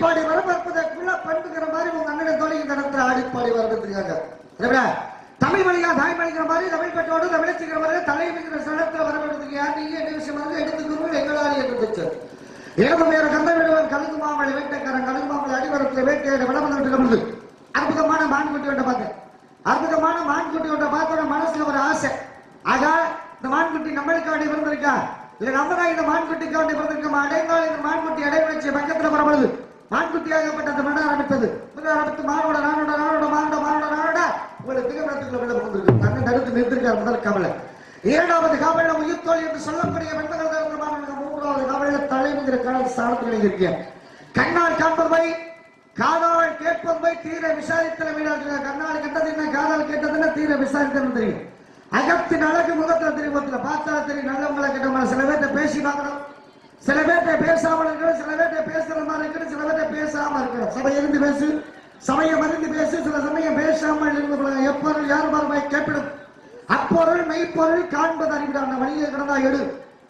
பாடி வரப்பதற்குள்ள பண்புங்கிற மாதிரி உங்க அண்ணன் தோழி இந்த இடத்துல ஆடிப்பாடி வரப்பட்டிருக்காங்க. தமிழ் மொழியா தாய்மொழிங்கிற மாதிரி தமிழ் பெற்றோடு தமிழச்சிக்கிற மாதிரி தலைமைங்கிற சடத்துல வரப்பட்டிருக்கீங்க. நீங்க என்ன விஷயமாக எடுத்துக்கிறோம் எங்களால் இருந்துச்சு. ஏழு பேர் கந்த விடுவர் கழுகு மாமலை வேட்டைக்காரன் கழுகு மாமலை அடிவரத்தில் வேட்டையோட விளம்பரம் அற்புதமான மான்குட்டி ஒன்றை பார்த்தேன். அற்புதமான மான்குட்டி ஒன்றை பார்த்தோட மனசுல ஒரு ஆசை. ஆக இந்த மான்குட்டி நம்மளுக்கு வேண்டி பிறந்திருக்கா இல்ல நம்ம தான் இந்த மான்குட்டிக்கு வேண்டி பிறந்திருக்கோம். அடைந்தால் இந்த மான்குட்டி அடைவச்சு பக்கத்துல வரப்படுது. மான்குட்டியாகப்பட்டது மன ஆரம்பித்தது. ஆரம்பித்து மானோட நானோட நானோட மானோட மானோட நானோட உங்களுக்கு திகப்படத்துக்குள்ள விட பிறந்திருக்கு. தன்னை தடுத்து நிறுத்திருக்கார் முதல் காவலை. இரண்டாவது காவல உயிர்த்தோல் என்று சொல்லக்கூடிய பெண்கள் மூன்றாவது காவல தலைமைங்கிற கடல் சாணத்தில் இருக்கேன். கண்ணால் காண்பதை காதால் கேட்பதை தீர விசாரித்தல வீடாக. கண்ணால் கெட்டது என்ன காதால் கேட்டதுன்னா தீர விசாரித்தல் தெரியும். அகத்தின் அழகு முகத்தில் தெரியும். பார்த்தா தெரியும் நல்லவங்களை கெட்டவங்களை. சில பேர்ட்ட பேசி பார்க்கணும், சில பேர்ட்ட பேசாமல் இருக்கணும், சில பேர்ட்ட பேசுற மாதிரி இருக்கணும், சில பேர்ட்ட பேசாம இருக்கணும். சபை இருந்து பேசு, சமயம் அறிந்து பேசு, சில சமயம் பேசாமல் இருந்து எப்பொருள் யார் மறுபாய் கேட்பிடும் அப்பொருள் மெய்ப்பொருள் காண்பது அறிவிடான். வழியை கிடந்தா எடு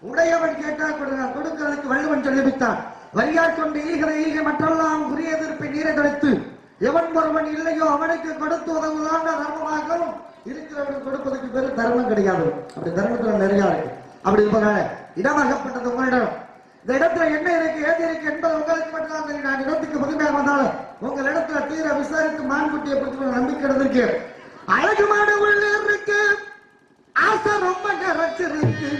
உடையவன் கேட்டால் கொடுங்க. கொடுக்கிறதுக்கு வள்ளுவன் சொல்லிவிட்டான். வரியார் கொண்டு ஈகிற ஈகை மற்றெல்லாம் உரிய எதிர்ப்பை நீரை தொலைத்து எவன் ஒருவன் இல்லையோ அவனுக்கு கொடுத்து உதவுதான் தர்மமாகவும் இருக்கிறவனுக்கு கொடுப்பதற்கு பேரு தர்மம் கிடையாது. அப்படி தர்மத்துல நிறைய இருக்கு. அப்படி இருப்பதால இடமாகப்பட்டது உங்களிடம். இந்த இடத்துல என்ன இருக்கு ஏது இருக்கு என்பது உங்களுக்கு மட்டும்தான் தெரியும். நான் இடத்துக்கு புதுமையாக வந்தாலும் உங்கள் இடத்துல தீர விசாரித்து மான்குட்டியை பற்றி நம்பிக்கை இருந்திருக்கு. அழகு மாடு உள்ள இருக்கு, ஆசை ரொம்ப நிறைச்சிருக்கு.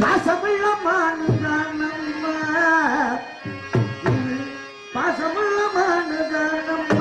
பாசமுள்ள மானுதான் நம்ம, பாசமுள்ள மானுதான் நம்ம.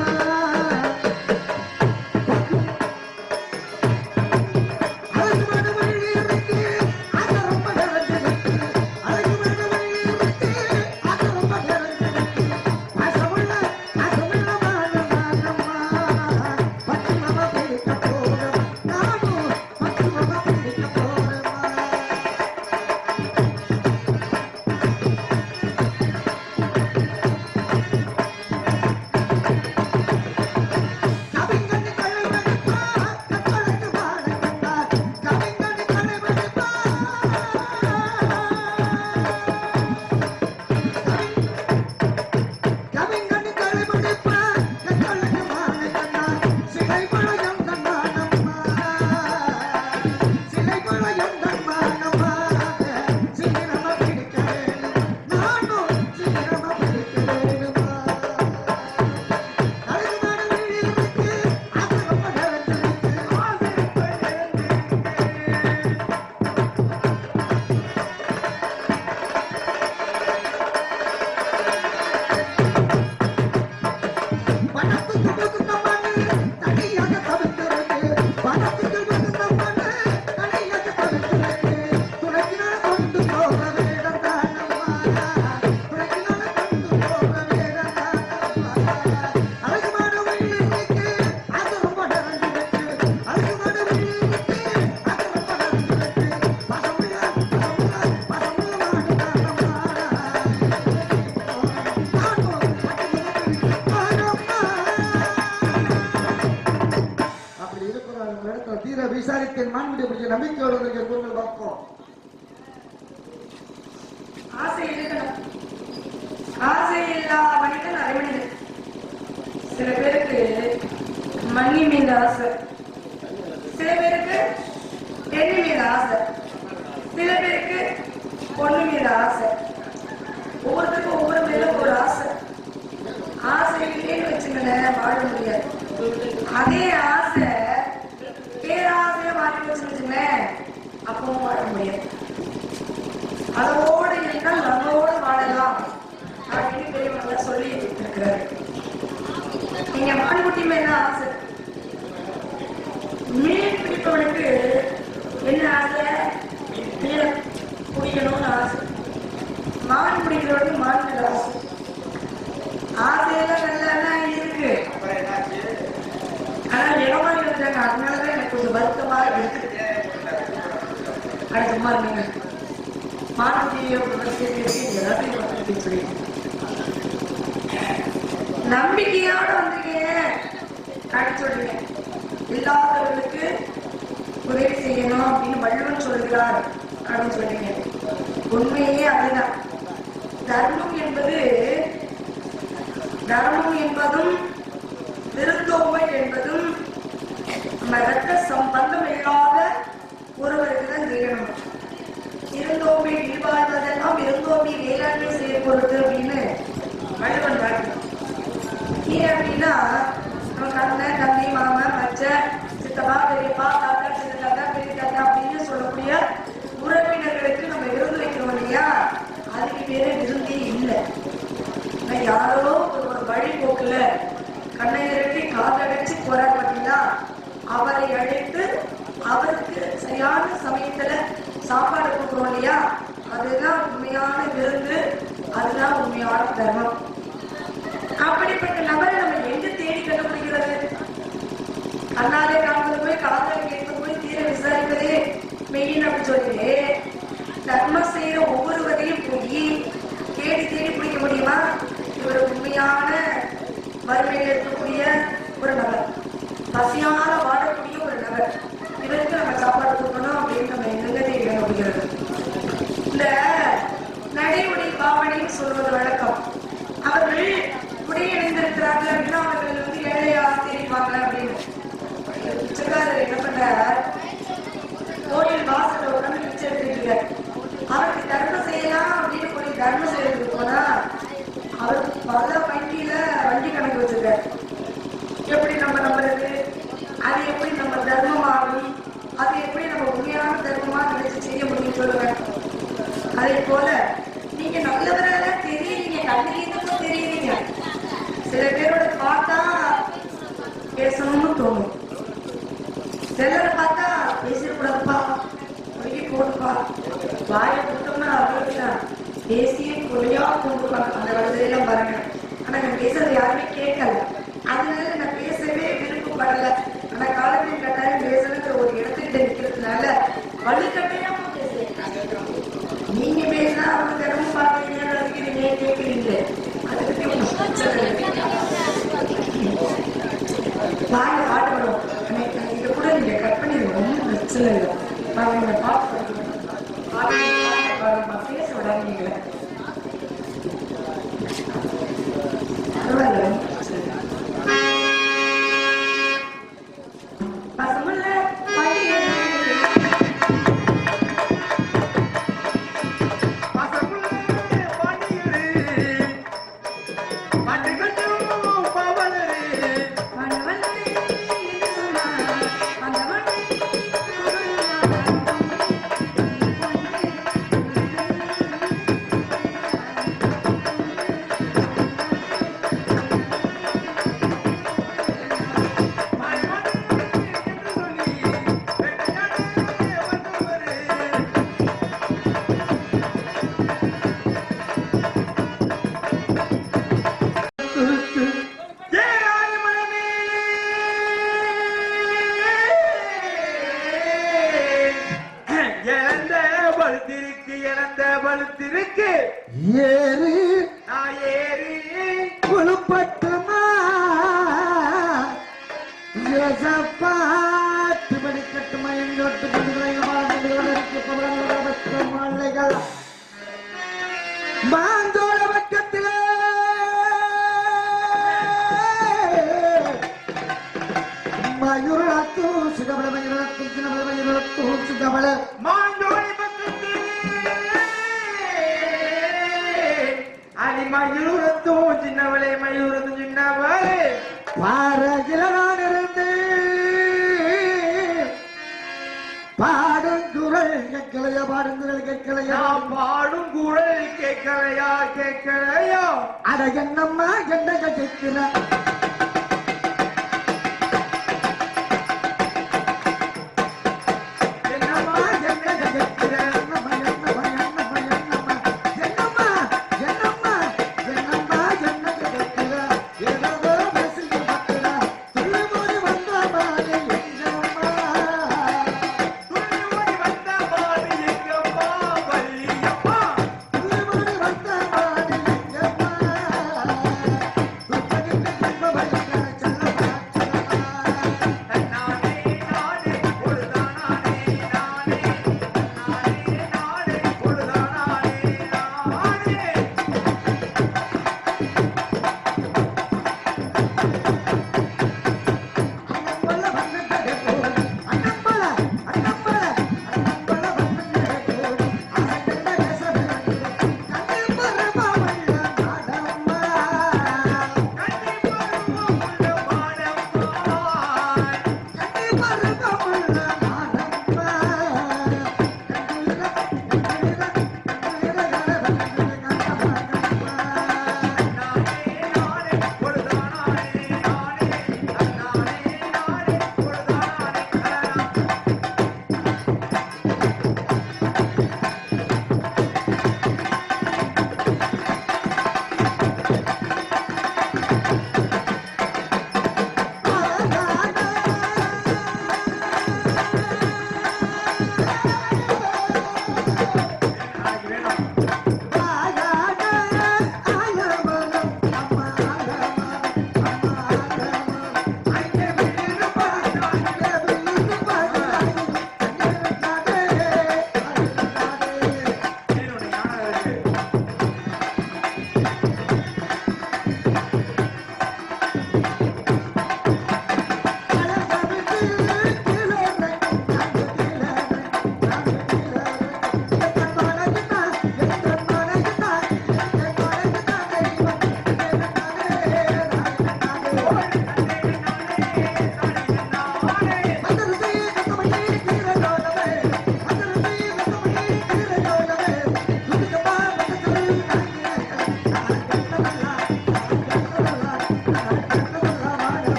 விசாரித்தேன் மான்குட்டியை பற்றி நம்பிக்கையோடு கூறுகள் பார்ப்போம். ஆசை இருக்கணும். ஆசை இல்லா மனிதன் அரைமனிதன். சில பேருக்கு மண்ணி மீது ஆசை, சில பேருக்கு எண்ணெய் மீது ஆசை, சில பேருக்கு பொண்ணு மீது ஆசை. ஒவ்வொருத்தருக்கும் ஒவ்வொரு மேல ஒரு ஆசை. ஆசை இல்லைன்னு வச்சுங்களேன் வாழ முடியாது. அதே ஆசை பேராசையா மாற்றி வச்சுங்களேன் அப்பவும் வாழ முடியாது. அதோடு இருந்தால் நம்மளோட வாழலாம் அப்படின்னு பெரியவங்க சொல்லி இருக்கிறாரு. நீங்க மான்குட்டி மேல ஆசை. மீன் பிடிப்பவனுக்கு என்ன ஆசை? மீனை பிடிக்கணும்னு ஆசை. மான் பிடிக்கிறவனுக்கு மான் மேல ஆசை. ஆசையெல்லாம் நல்லா இருக்கு. ஆனா இடமாறி வந்தாங்க. அதனாலதான் எனக்கு கொஞ்சம் வருத்தமா இருக்கு. சும்மா இருந்தீங்க நம்பிக்கையோட வந்திருக்கீங்க. சொல்றீங்க இல்லாதவர்களுக்கு உதவி செய்யணும் அப்படின்னு வள்ளுவன் சொல்கிறார் அப்படின்னு சொல்றீங்க. உண்மையே அதுதான். தர்மம் என்பது எல்லாருமே செயற்பொருட்டு அப்படின்னு வள்ளுவன் காட்டுறான். ஏன் அப்படின்னா நம்ம கண்ணன் தம்பி மாமன் மச்சை சித்தப்பா பெரியப்பா தாத்தா சின்ன தாத்தா பெரிய தாத்தா அப்படின்னு சொல்லக்கூடிய உறவினர்களுக்கு நம்ம விருந்து வைக்கிறோம் இல்லையா, அதுக்கு பேரே விருந்தே இல்லை. யாரோ ஒரு வழிபோக்குல கண்ணை நிரப்பி காதடைச்சு போறாரு பார்த்தீங்களா, அவரை அழைத்து அவருக்கு சரியான சமயத்துல சாப்பாடு கொடுக்குறோம் இல்லையா, அதுதான் உண்மையான விருந்து, அதுதான் உண்மையான தர்மம். அப்படிப்பட்ட நபரை நம்ம எங்க தேடி கண்டுபிடிக்கிறது? கண்ணாலே காண்பது போய் காதலை கேட்பது போய் தீர விசாரிப்பதே மெயின் அப்படின்னு சொல்லி தர்மம் செய்யற ஒவ்வொருவரையும் போய் தேடி தேடி பிடிக்க முடியுமா? இவர் உண்மையான வறுமையில் இருக்கக்கூடிய ஒரு நபர், பசியால வாழக்கூடிய ஒரு நபர், இவருக்கு நம்ம சாப்பாடு கொடுக்கணும் அப்படின்னு நம்ம எங்க தேடி கண்டுபிடிக்கிறது? இந்த நடை உடை பாவனைன்னு சொல்வது வழக்கம். அவர்கள் உடையணிந்திருக்கிறார்கள் அப்படின்னா அவர்கள் வந்து ஏழையா தெரிவாங்க அப்படின்னு. பிச்சைக்காரர் என்ன பண்றார், கோயில் வாசல உடனே பிச்சை எடுத்துட்டு இருக்காரு. அவருக்கு தர்மம் செய்யலாம் அப்படின்னு போய் தர்மம் செய்யறதுக்கு போனா அவருக்கு பல வங்கியில வங்கி கணக்கு வச்சிருக்காரு. எப்படி நம்ம நம்புறது, அது எப்படி நம்ம தர்மம் ஆகும், அது எப்படி நம்ம உண்மையான தர்மமா நினைச்சு செய்ய முடியும் சொல்லுங்க. அதே போல நீங்க நல்லவராக தெரியுறீங்க, கண்ணிலிருந்தும் தெரியுறீங்க. சில பேரோட பார்த்தா பேசணும்னு தோணும், சிலரை பார்த்தா பேசிடக்கூடாதுப்பா ஒழுங்கி போட்டுப்பா, வாயை கொடுத்தோம்னா அப்படின்னா பேசிய கொலையா கொண்டுப்பாங்க. அந்த வயதுலாம் பாருங்க. ஆனா நான் பேசுறது யாருமே கேட்கல, அதனால நான் பேசவே விருப்பப்படல. ஆனா காலத்தின் கட்டாயம் பேசணுங்கிற ஒரு இடத்துக்கிட்ட நிற்கிறதுனால வலுக்கட்டையாம பேசுறேன். நீங்க பேசினா அவங்க தினமும் பார்க்கிறீங்க கேட்கிறீங்க, அதை பத்தி ஒன்றும் பிரச்சனை இல்லை. வாங்க பாடுபடும் இதை கூட நீங்க கட் பண்ணிடுங்க, ஒன்றும் பிரச்சனை இல்லை. பாருங்க பாட்டு பேச விடாதீங்களே, பரவாயில்ல. பசமுல்ல பழுத்திருக்கு ஏறு ஏறி குழுப்பட்டுமா பாட்டு படிக்கட்டுமா எங்கோட்டு மலைகள் மாந்தோட பக்கத்திலே மயூரத்தும் சிகபல மயூரத்தும் சின்னபல மயூரத்தும் சிகபல மாந்தோடி பக்கத்திலே அடி மயூரத்தும் சின்னவளே மயூரத்தும் சின்னவளே பாரகிலான் இருந்து பாடும் குரல் கேட்கலையா பாடும் குரல் கேட்கலையா பாடும் குரல் கேட்கலையா கேட்கலையா அட என்னம்மா என்ன கேட்கிற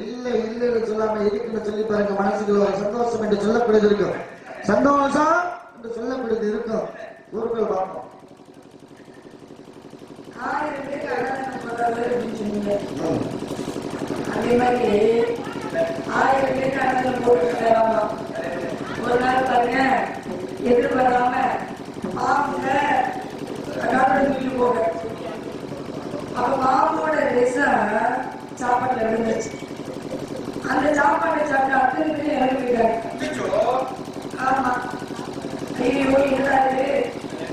இல்லை இல்லைன்னு சொல்லாம இருக்குன்னு சொல்லி பாருங்க, மனசுக்குள்ள ஒரு சந்தோஷம் என்று சொல்லக்கூடியது இருக்கும். சந்தோஷம் என்று சொல்லக்கூடியது இருக்கும். ஊர்கள் பார்ப்போம். அதே மாதிரி 1000 பேருக்கு அண்ணன் போட்டு ஒரு நாள் பாருங்க எதிர்பாராம மாமுங்க வீட்டுக்கு போக அப்ப மாமோட விஷம் சாப்பாட்டுல விழுந்துச்சு. அந்த சாப்பாட்டை சாப்பிட்டு அத்தனை பேர் இறங்கி போயிட்டாங்க. ஆமா, ஐயோ இருந்தாரு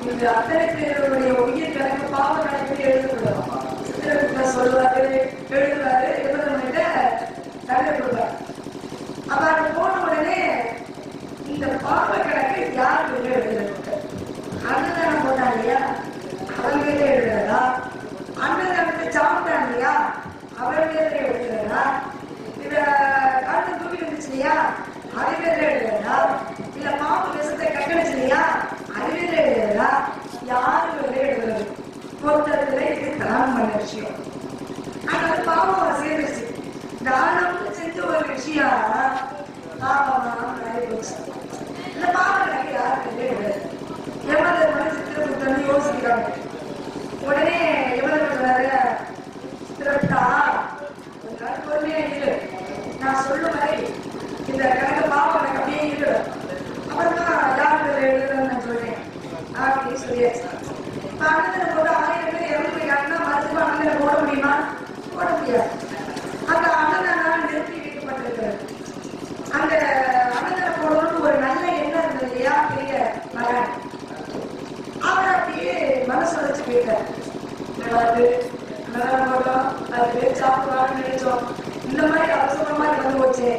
இந்த அத்தனை பேருடைய உயிர் கணக்கு பாவ கணக்கு எழுதக்கூடாது. சித்திரகுப்தர் சொல்லுவாரு, எழுதுவாரு, எவ்வளவு தண்டனை கொடுப்பாரு. அப்ப அது போன உடனே இந்த பாவ கணக்கு யார் பேர்ல எழுதுறது? அன்னதானம் போட்டாங்க இல்லையா, அவன் பேர்ல எழுதுறதா? அன்னதானத்தை சாப்பிட்டாங்க இல்லையா, அவன் பேர்ல எழுதுறதா? இத காட்டு தூக்கி வந்துச்சு இல்லையா, அது பேர்ல எழுதுறதா? இல்ல பாம்பு விஷத்தை கட்டணிச்சு இல்லையா, அது பேர்ல எழுதுறதா? யாரு பேர்ல எழுதுறது? மொத்தத்துல இது தானம் பண்ண விஷயம். ஆனா அது பாவம் சேர்ந்துச்சு. தானம் செஞ்ச ஒரு விஷயம் பாவமா போச்சு. இந்த பாவம் எனக்கு யாருக்கு எவ்வளவு சித்திரகுப்தன் யோசிக்கிறாங்க. உடனே எவ்வளவு சொல்றாரு, சித்திரகுப்தா பொறுமையா இரு, நான் சொல்லும் வரை இந்த கணக்கு பாவம் எனக்கு அப்படியே இரு, அப்புறம் தான் யாருக்கு எழுதுறேன்னு நான் சொல்றேன் அப்படின்னு சொல்லியாச்சு. அண்ணனை போட்டு 1000 பேர் இறந்து போயிட்டாங்கன்னா மறுத்து அண்ணனை போட முடியுமா? போட முடியாது. அந்த அண்ணனால் நிறுத்தி வைக்கப்பட்டிருக்கிறது. அந்த அண்ணனை போடணும்னு ஒரு நல்ல எண்ணம் இருந்தது இல்லையா, பெரிய மகன், அவர் அப்படியே மனசு வச்சு போயிட்டார். போட்டோம், அது பேர் சாப்பிடுவாங்கன்னு நினைச்சோம், இந்த மாதிரி அவசரமா வந்து போச்சு,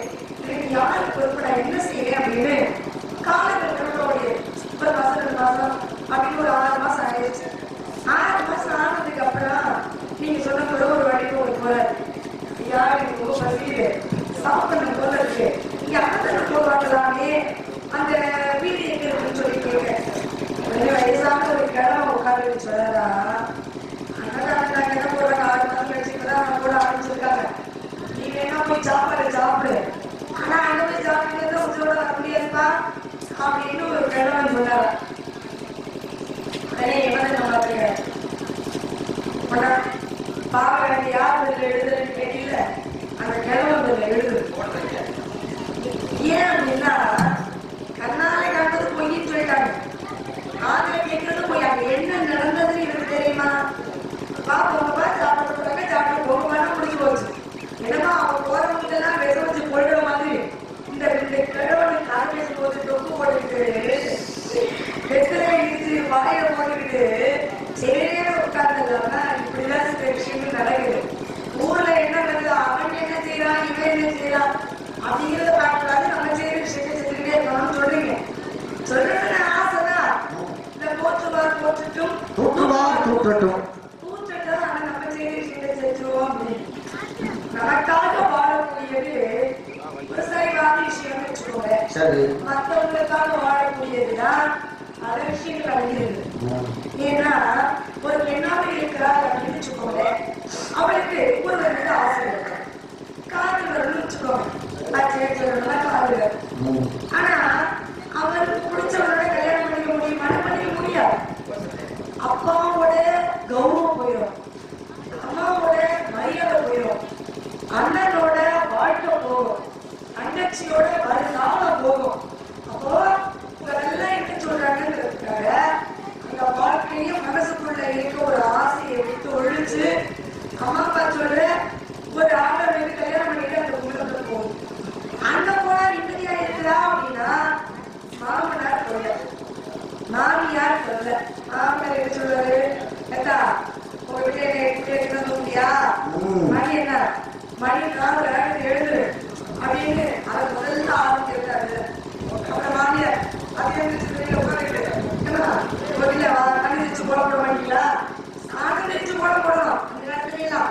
எனக்கு யாருக்கு பொறுப்படா, என்ன செய்யறேன் அப்படின்னு காலங்கள் ஒரு 10 மாசம் 2 மாசம் அப்படின்னு ஒரு 6 மாசம் ஆயிடுச்சு. 6 மாசம் ஆனதுக்கு அப்புறம் நீங்க சொன்ன கூட ஒரு வழிக்கு ஒரு போறாரு, யாரு ரொம்ப பசியுது, சாப்பிட போல இருக்கு, இங்க அண்ணனை போடுவாங்களாமே, அந்த வீடு எங்க இருக்குன்னு சொல்லி கேட்கிறேன். வயசான ஒரு கிழமை உட்காந்து சொல்லறா, அண்ணன் என்ன போடுறாங்க, 6 மாசம் கழிச்சுதான் போட ஆரம்பிச்சிருக்காங்க, நீ வேணா போய் சாப்பிடு, ஆனா அங்க போய் சாப்பிட்டு உங்களோட வர முடியாதுப்பா அப்படின்னு ஒரு கிழவன் சொன்னாரா. பாவம் யார் எழுதுறேன்னு கேட்டீங்க, அந்த கிழவன் எழுது. ஏன் அப்படின்னா கண்ணாலே கண்டது பொய்ன்னு சொல்லிட்டாங்க, காதல கேட்கறது போய் அங்க என்ன நடந்ததுன்னு எனக்கு தெரியுமா? பாப்பா சாப்பிட்டு சாப்பிட்டு போக முடிஞ்சு போச்சு. என்னமா அவங்க போறவங்க எல்லாம் விச வச்சு போயிடுற மாதிரி இந்த 2 கிழவனை கதை பேசும்போது தொப்பு போட்டுக்கிட்டு வெத்தலை இடிச்சு வாயில போட்டுக்கிட்டு சேர உட்கார்ந்துடலாம்னா இப்படிதான் சில விஷயங்கள் நடக்குது. ஊர்ல என்ன நடக்குது, அவன் என்ன செய்யறான், இவன் என்ன செய்யறான் அப்படிங்கிறத பார்க்கலாது, நம்ம செய்யற விஷயத்தை செஞ்சுக்கிட்டே இருக்கணும்னு சொல்றீங்க. சொல்றதுன்னு ஆசைதான். இந்த போட்டுட்டும் ஆனா நம்ம செய்யற விஷயத்தை செஞ்சுருவோம் அப்படின்னு. நமக்காக வாழக்கூடியது விவசாயிக்கான விஷயம் வச்சுக்கோங்க, மற்றவங்களுக்காக வாழக்கூடியதுதான் பல விஷயங்கள் அடைகிறது. ஏன்னா ஒரு பெண்ணாக இருக்கிறார் அப்படின்னு வச்சுக்கோங்க, அவளுக்கு ஒருவர் மீது ஆசை இருக்கு, காதல் வரும்னு வச்சுக்கோங்க, காதல். ஆனா அவருக்கு பிடிச்சவரோட கல்யாணம் பண்ணிக்க முடியாது. அப்பாவோட கௌரவம் போயிடும், அம்மாவோட மரியாதை போயிடும், அண்ணனோட வாழ்க்கை போகும், தங்கச்சியோட வருங்காலம் போகும். அப்போ இதெல்லாம் என்ன சொல்றாங்கிறதுக்காக அந்த வாழ்க்கையும் மனசுக்குள்ள இருக்க ஒரு ஆசையை விட்டு ஒழிச்சு அம்மா அப்பா சொல்ற ஒரு ஆளை வந்து கல்யாணம் பண்ணிட்டு அந்த குடும்பத்துல போகும். அங்க போனா நிம்மதியா இருக்குதா அப்படின்னா மாமனார் சொல்ல, மாமியார் சொல்ல. மாமனார் என்ன சொல்றாரு, ஏத்தா உங்ககிட்ட முடியா, மணி என்ன மணி 4 எழுது அப்படின்னு அதை முதல்ல ஆரம்பிச்சிருக்காரு. அப்புறம் மாமியார் அதே உட்காந்துட்டு கணிச்சு போட போட மாட்டீங்களா? சாணம் தெரிச்சு போட போடணும் அந்த நேரத்துலாம்.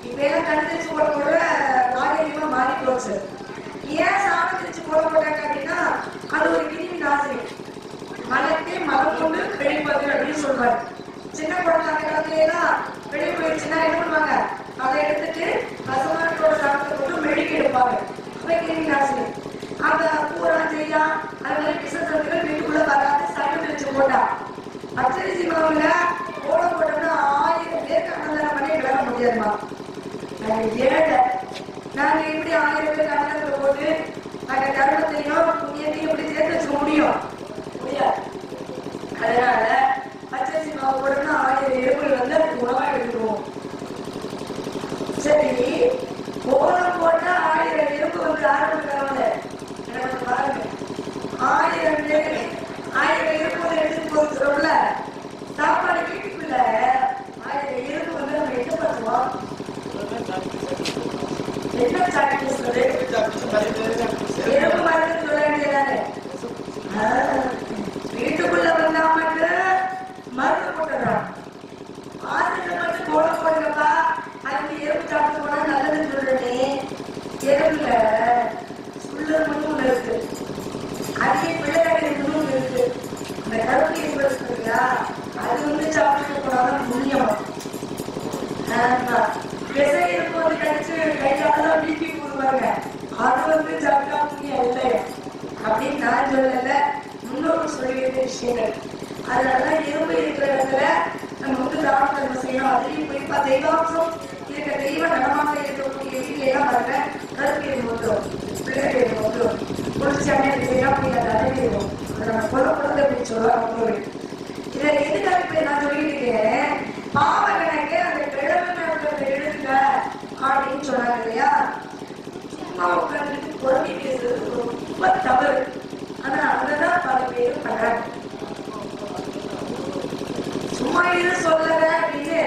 இப்ப எல்லாம் கணிச்சு போட போட நாகரிகமா மாறி போச்சு. ஏன் சாணம் தெரிச்சு போட போட்டாங்க அப்படின்னா அது ஒரு கிருமி நாசினி. மலத்தை மலம் கொண்டு கழிப்பது அப்படின்னு சொல்றாரு. சின்ன குழந்தை அந்த காலத்துலாம் வெளியே போயிடுச்சுன்னா என்ன பண்ணுவாங்க? அதை எடுத்துட்டு பசுமாட்டோட சாணத்தை கொண்டு மெழுகி எடுப்பாங்க. கிருமி நாசினி. அந்த பூரா செய்யா அது மாதிரி பிசத்துகள் வீட்டுக்குள்ள வராது. சட்டம் வச்சு போட்டா பச்சரிசி மாவுல ஓட போட்டோம்னா 1000 பேருக்கு அன்னதானம் பண்ணி கிளம்ப முடியாதுமா. ஏழை நாங்க எப்படி 1000 பேருக்கு அன்னதானத்தை போட்டு அந்த கருமத்தையும் புண்ணியத்தையும் எப்படி சேர்த்து வச்சுக்க முடியும்? முடியாது. அதனால பச்சரிசி மாவு போட்டோம்னா 1000 எறும்புகள் வந்து அதுக்கு உணவா எடுத்துருவோம். சரி, கோலம் போட்டா 1000 எறும்பு வந்து ஆரம்பிக்கிறவங்க பாருங்க. 1000 எறும்பு எடுத்துட்டு போகிறோம்ல சாப்பாடு வீட்டுக்குள்ள 1000 எறும்பு வந்து நம்ம என்ன பண்ணுவோம்? என்ன சாப்பிட்டு சொல்லு? எறும்பு மருந்து சொல்ல வேண்டியதானே. வீட்டுக்குள்ள வந்தா மட்டும் மருந்து போட்டுறான். ஆசிரியர் மட்டும் கோலம் போடுங்கப்பா அதுக்கு எறும்பு சாப்பிட்டு போனா நல்லதுன்னு சொல்றேனே. எறும்புல சுள்ளர் மட்டும் ஒண்ணு இருக்கு. அதே பிள்ளையாடி ஒண்ணு இருக்கு. அந்த கருப்பு எறும்பு இருக்குங்களா அது வந்து சாப்பிட்டு போனாதான் புண்ணியம். விசை எறும்பு வந்து கடிச்சு கையாலதான் பிபி போடுவாங்க. அது வந்து சாப்பிட்டா புண்ணியம் இல்லை அப்படின்னு நான் சொல்லல. முன்னோரு சொல்லியிருந்த விஷயங்கள். அதனாலதான் எறும்பு இருக்கிற இடத்துல நம்ம வந்து தான தர்மம் செய்யணும். அதையும் குறிப்பா தெய்வாம்சம் இருக்க தெய்வ நடமாக இருக்கக்கூடிய வீட்டுல எல்லாம் பாருங்க கருப்பு எறும்பு வந்துடும், பிள்ளைகள் எறும்பு வந்துடும். குளிச்சு அண்ணன் செய்யலாம் அப்படிங்கிற அறிவிடும். அதை நம்ம கொல்லப்படுறது அப்படின்னு சொல்லுவாங்க. இதை எதுக்காக நான் சொல்லிட்டு இருக்கேன்? பாவ கணக்கு அந்த கிழமை நேரத்தை எழுதுங்க அப்படின்னு சொன்னாங்க இல்லையா? சும்மா உட்காந்துட்டு குழந்தை பேசுறது ரொம்ப தவறு. ஆனா அததான் பல பேர் பண்றாங்க. சும்மா இது சொல்லல அப்படின்னு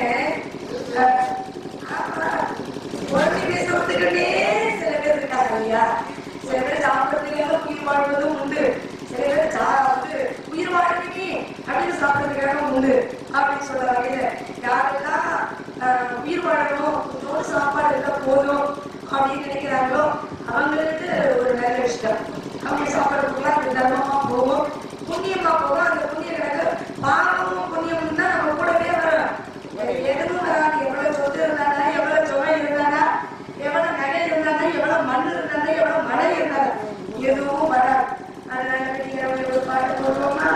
குழந்தை பேசுறதுக்குன்னே சில பேர் இருக்காங்க இல்லையா? சில பேர் சாப்பிட்றதுக்காக உயிர் வாழ்வதும் உண்டு. சில பேர் வந்து உயிர் வாழ்க்கை அப்படின்னு சாப்பிட்றதுக்காக உண்டு அப்படின்னு சொல்ற வகையில யாரெல்லாம் உயிர் வாழணும் கொஞ்சோடு சாப்பாடு இருந்தா போதும் அப்படின்னு நினைக்கிறாங்களோ அவங்களுக்கு ஒரு நல்ல விஷயம். அவங்க சாப்பிட்றதுக்குலாம் அது தர்மமா போகும், புண்ணியமா போகும். அந்த புண்ணிய கணக்கு பாவமும் புண்ணியமும் தான் நம்ம கூடவே வரும். எதுவும் வராது. எவ்வளவு சொத்து இருந்தாங்க, எவ்வளவு சுவை இருந்தாங்க, எவ்வளவு நகை இருந்தாங்க, எவ்வளவு மண் இருந்தாங்க, எவ்வளவு மழை இருந்தாங்க, எதுவும் வராது. அதனால நீங்க ஒரு பாட்டு போடுவோமா?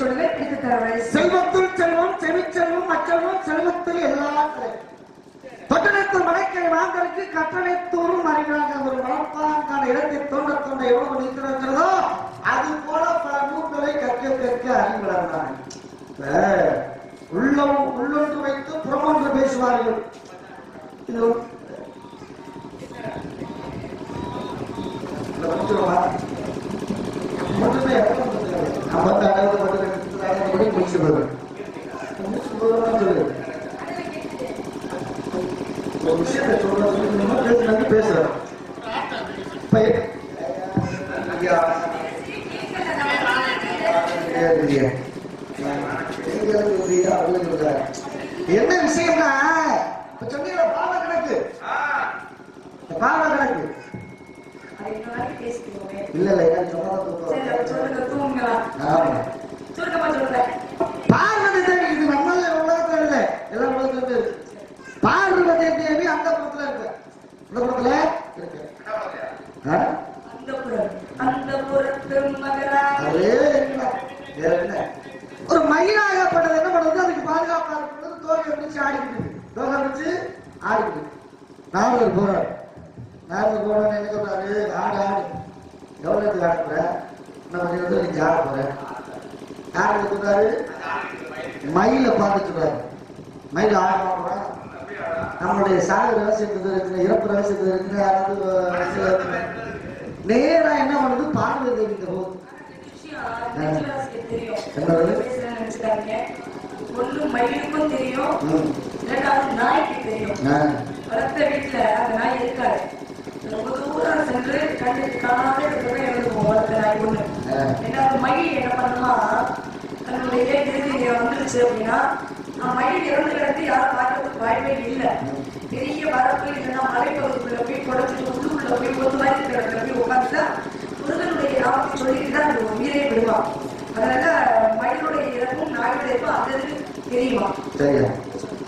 சொல்லுங்க பிடித்து தர செல்வத்துள் செல்வம் செவிச்செல்வம் அச்செல்வம் செல்வத்தில் எல்லா தொட்டனைத்தூர் மலைக்கை வாங்கலுக்கு கட்டளைத்தூரும் அறிகிறாங்க. ஒரு மலப்பாங்கான இடத்தை தோண்ட தோண்ட எவ்வளவு நிற்கிறதோ அது போல பல நூல்களை கற்க அறிவுறாங்க. உள்ளொன்று வைத்து புறமொன்று பேசுவார்கள். ஒரு விஷயத்தை சொல்றது பேசுறேன். என்ன விஷயம்னா சொன்னீங்க பாவ கணக்கு இல்ல பார்வதி தேவி இது நம்மள உலகத்துல இல்ல எல்லா உலகத்துல இருக்கு. பார்வதி தேவி அந்த புறத்துல இருக்கு. இந்த புறத்துல இருக்கு. ஒரு மயிலாகப்பட்டது என்ன பண்ணுறது அதுக்கு பாதுகாப்பா இருக்கிறது தோகை வச்சு ஆடிக்கிட்டு தோகை வச்சு ஆடிக்கிட்டு நாரதர் போறாரு. நாரதர் போறான்னு என்ன சொல்றாரு? ஆடு ஆடு எவ்வளவு ஆட போற இன்னும் கொஞ்சம் வந்து நீங்க ஆட போற யாரு சொல்றாரு? மயில பார்த்து சொல்றாரு. மயில் ஆட போறான். நம்மளுடைய சாகு ரகசியத்துல இருக்கிற இறப்பு ரகசியத்துல இருக்கிற யாராவது நேரா என்ன பண்ணுது? பார்வதி தேவிக்கு போகுது. ஒண்ணு மயிலுக்கும் தெரியும், இரண்டாவது நாய்க்கு தெரியும். வளர்த்த வீட்டுல அந்த நாய் இருக்காது. ரொம்ப தூரம் சென்று கண்ணுக்கு காணாத எழுதுவோம் வளர்த்த நாய் ஒண்ணு. ரெண்டாவது மயில் என்ன பண்ணுமா? தன்னுடைய இறுதி வந்துருச்சு அப்படின்னா மயில் இறந்து கிடந்து யாரும் பார்க்கறதுக்கு வாய்ப்பே இல்லை. பெரிய வரப்பு இல்லைன்னா மலைப்பகுதிக்குள்ள போய் குறைச்சிட்டு உள்ளுக்குள்ள போய் ஒரு மாதிரி கிடக்குற போய் உட்காந்துட்டா முருகனுடைய நாமத்தை சொல்லிட்டு தான் அந்த உயிரை விடுவான். அதனால மயிலுடைய இறப்பும் நாயுடைய இறப்பும் அந்த தெரியுமா? சரியா?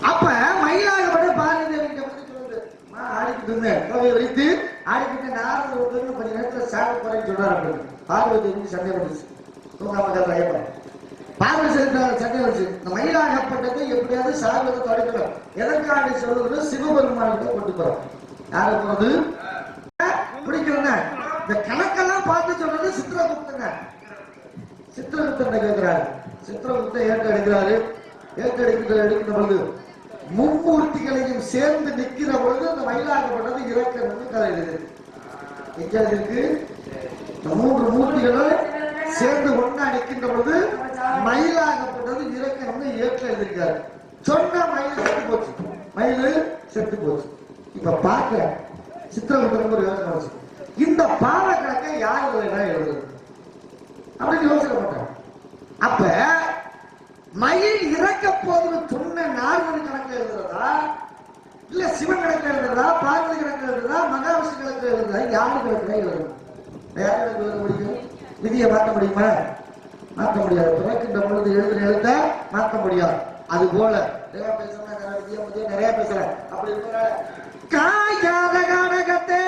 அப்ப மயிலாகப்பட்ட பார்வதி தேவிக்கு சொல்லுது ஆடிக்கிட்டு இருந்தேன் வைத்து ஆடிக்கிட்டு நாரதர் கொஞ்ச நேரத்துல சாக போறேன்னு சொல்றாரு அப்படின்னு. பார்வதி தேவிக்கு சண்டை வந்துச்சு. தூங்காம பார்வதி சண்டை வந்துச்சு. இந்த மயிலாகப்பட்டது எப்படியாவது சாகத்தை தொடக்கணும். எதற்காக சொல்லுறது? சிவபெருமானிட்ட கொண்டு போறோம். யாரு போறது? பிடிக்கிறேங்க. இந்த கணக்கெல்லாம் பார்த்து சொல்றது சித்திரகுப்தங்க. சித்திரகுப்தன் கேட்கிறாரு. சித்திரகுப்தன் ஏற்று எடுக்கிற பொழுது மும்மூர்த்திகளையும் சேர்ந்து நிற்கிற பொழுது அந்த மயிலாகப்பட்டது இறக்கிறது கதை இருக்கு. மூன்று மூர்த்திகளும் சேர்ந்து ஒன்னா நிற்கின்ற பொழுது மயிலாகப்பட்டது இறக்கணும்னு ஏற்ற எழுதியிருக்காரு. சொன்ன மயில் செத்து போச்சு. மயில் செத்து போச்சு. இப்ப பார்க்க சித்திரகுப்தன் ஒரு யோசனை வச்சு இந்த பாவ கணக்கை யாரு எழுதுறது அப்படின்னு யோசனை பண்றாங்க. அப்ப மயில் இறக்க போதுன்னு சொன்ன நாரதர் கணக்கு எழுதுறதா இல்ல சிவன் கணக்கு எழுதுறதா பார்வதி கணக்கு எழுதுறதா மகாவிஷ்ணு கணக்கு எழுதுறதா யாரு கணக்கு எழுதணும்? யாரு கணக்கு எழுத முடியும்? விதியை மாற்ற முடியுமா? மாற்ற முடியாது. பிறக்கின்ற பொழுது எழுத மாற்ற முடியாது. அது போல நிறைய பேசுறேன் நிறைய பேசுறேன் அப்படி இருக்கிற காயாத கானகத்தே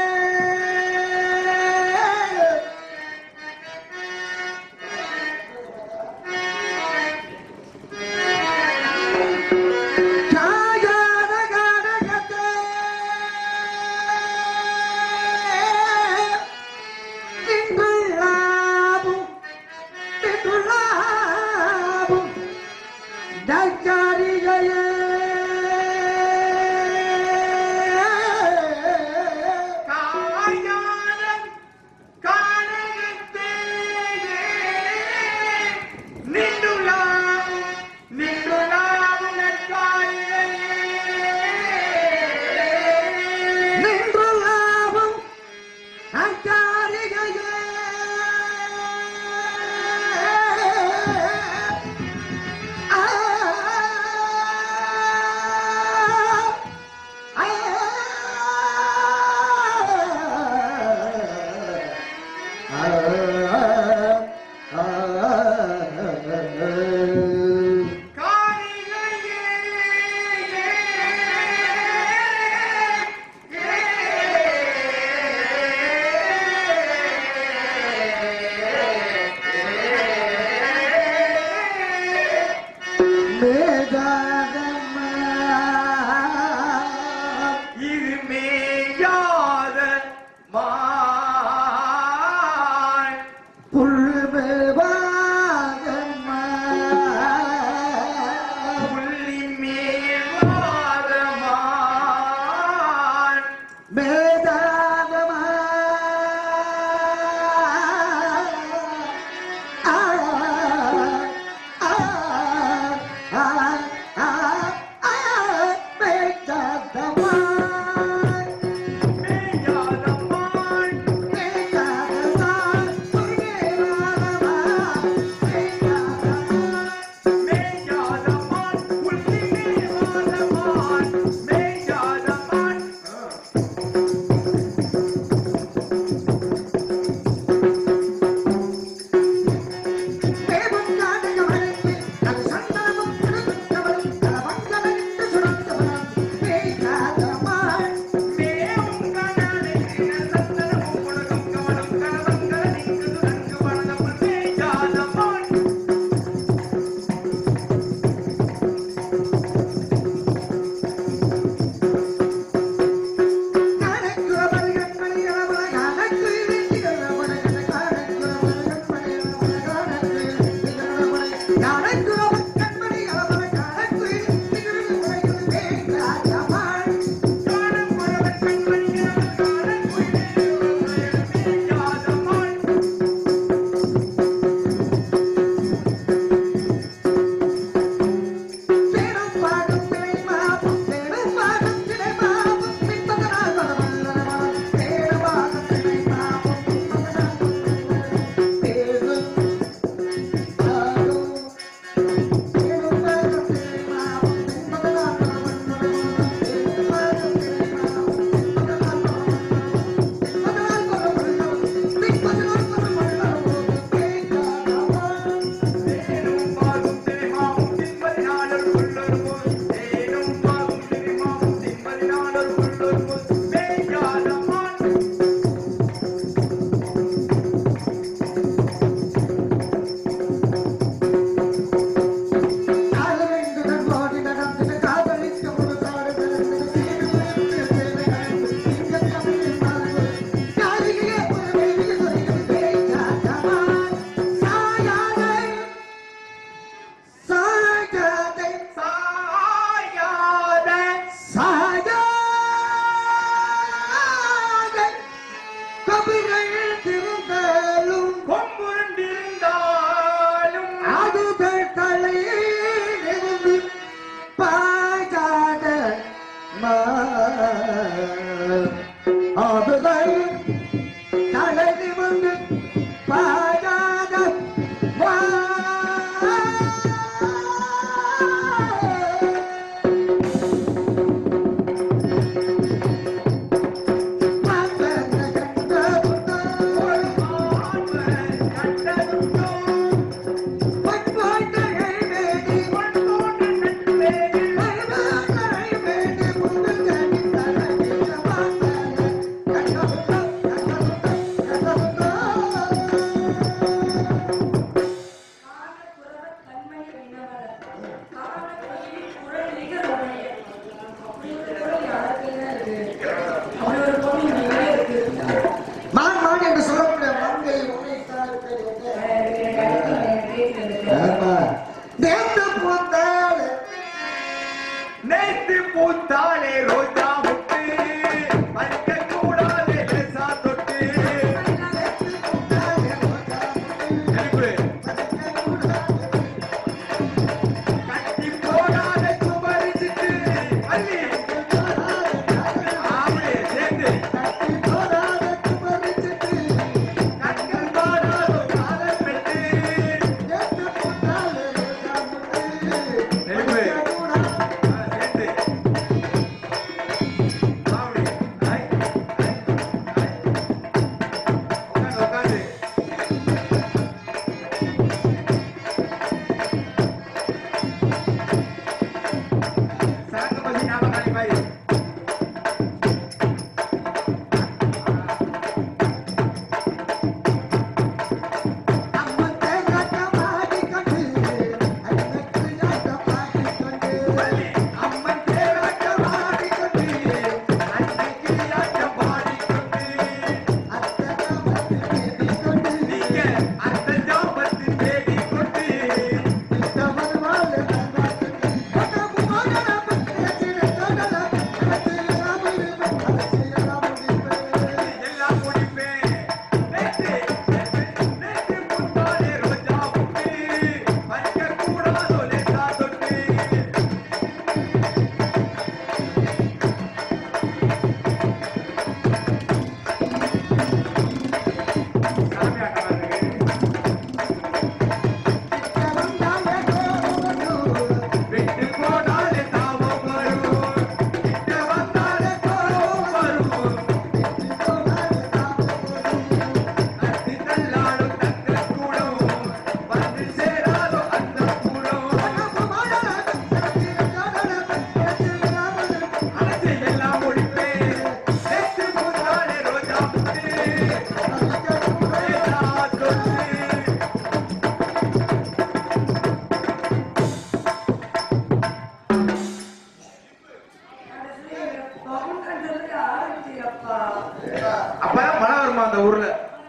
அப்பதான் மழை வருமா அந்த ஊர்ல?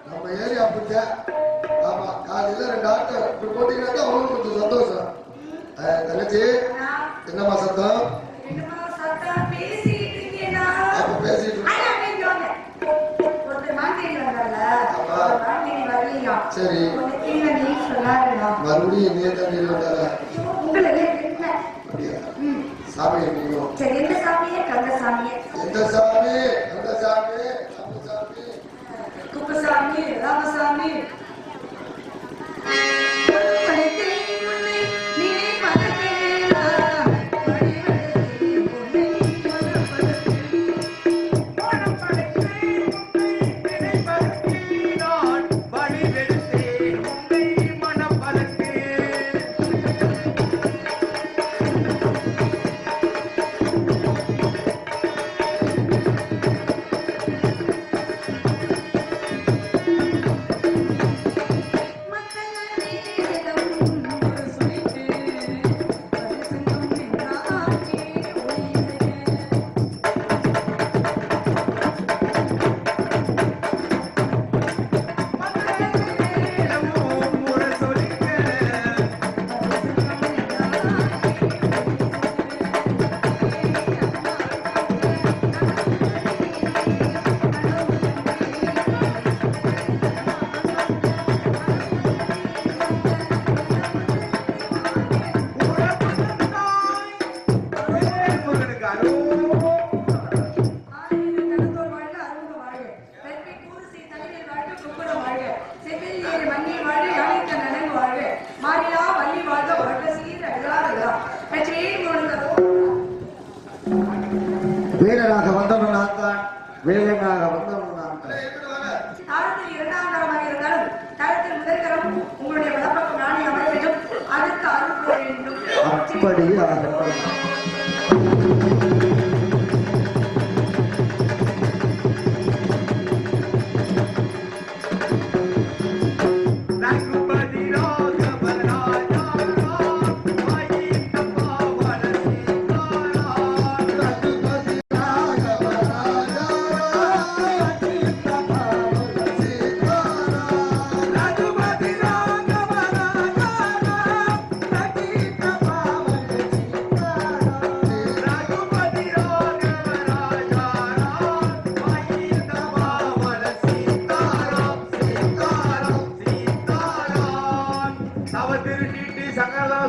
நம்ம ஏரியா புத்த ஆமா காலையில 2 ஆட்டம் இப்படி போட்டீங்கன்னா அவங்களுக்கு கொஞ்சம் சந்தோஷம். தங்கச்சி என்னம்மா சத்தம்? அப்ப பேசிட்டு சரி மறுபடியும் நீ தான் நீர் வந்தாரா? சாமி இருக்கீங்களோ? எந்த சாமியே கந்தசாமியே எந்த சாமி? எந்த சாமி? சாமி குப்பசாமி ராமசாமி இப்படியாக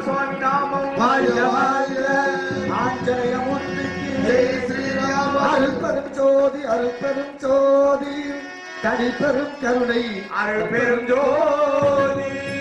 சுவாமி நாமம் அருள்பெரும் ஜோதி அருள்பெரும் ஜோதி தனிப்பெரும் கருணை அருள் பெரும் ஜோதி